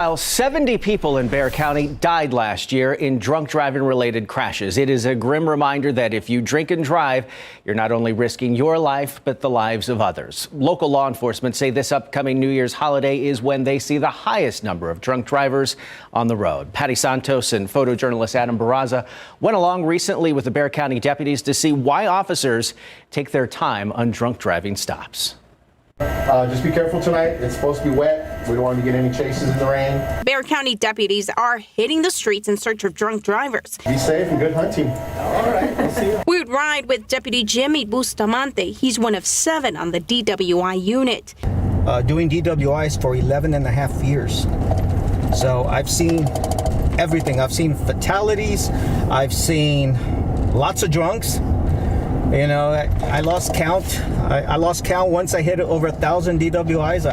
While 70 people in Bexar County died last year in drunk driving related crashes. It is a grim reminder that if you drink and drive, you're not only risking your life, but the lives of others. Local law enforcement say this upcoming New Year's holiday is when they see the highest number of drunk drivers on the road. Patty Santos and photojournalist Adam Barraza went along recently with the Bexar County deputies to see why officers take their time on drunk driving stops. Just be careful tonight. It's supposed to be wet. We don't want to get any chases in the rain. Bexar County deputies are hitting the streets in search of drunk drivers. Be safe and good hunting. All right, we'll see you. We would ride with Deputy Jimmy Bustamante. He's one of 7 on the DWI unit. Doing DWIs for 11 and a half years. So I've seen everything. I've seen fatalities. I've seen lots of drunks. You know, I lost count. I lost count once I hit over 1,000 DWIs.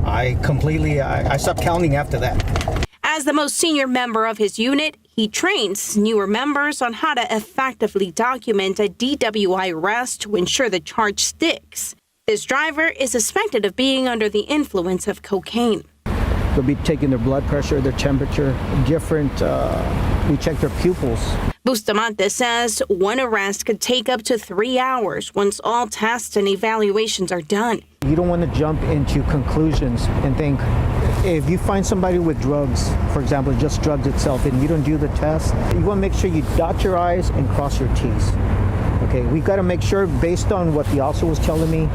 I stopped counting after that. As the most senior member of his unit, he trains newer members on how to effectively document a DWI arrest to ensure the charge sticks. This driver is suspected of being under the influence of cocaine. They'll be taking their blood pressure, their temperature, different. We check their pupils. Bustamante says one arrest could take up to 3 hours once all tests and evaluations are done. You don't want to jump into conclusions and think, if you find somebody with drugs, for example, just drugs itself, and you don't do the test, you want to make sure you dot your I's and cross your T's. Okay, we got to make sure, based on what the officer was telling me,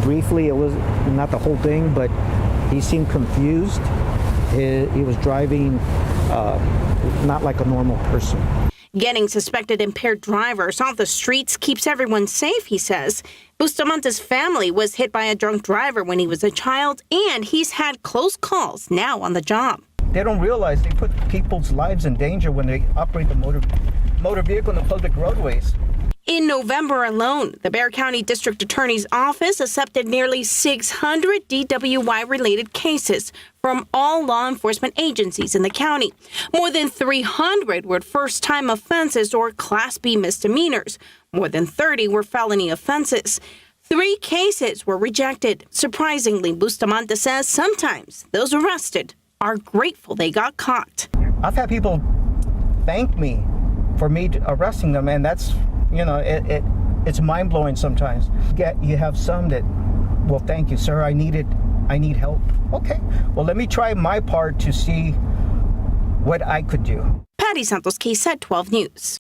briefly, it was not the whole thing, but he seemed confused. He was driving not like a normal person. Getting suspected impaired drivers off the streets keeps everyone safe, he says. Bustamante's family was hit by a drunk driver when he was a child, and he's had close calls now on the job. They don't realize they put people's lives in danger when they operate the motor vehicle in the public roadways. In November alone, the Bexar County District Attorney's Office accepted nearly 600 DWI-related cases from all law enforcement agencies in the county. More than 300 were first-time offenses or Class B misdemeanors. More than 30 were felony offenses. 3 cases were rejected. Surprisingly, Bustamante says sometimes those arrested are grateful they got caught. I've had people thank me for me arresting them, and that's, you know, it's mind-blowing sometimes. You have some that, well, thank you, sir, I need help. Okay, well, let me try my part to see what I could do. Patty Santos, KSAT 12 News.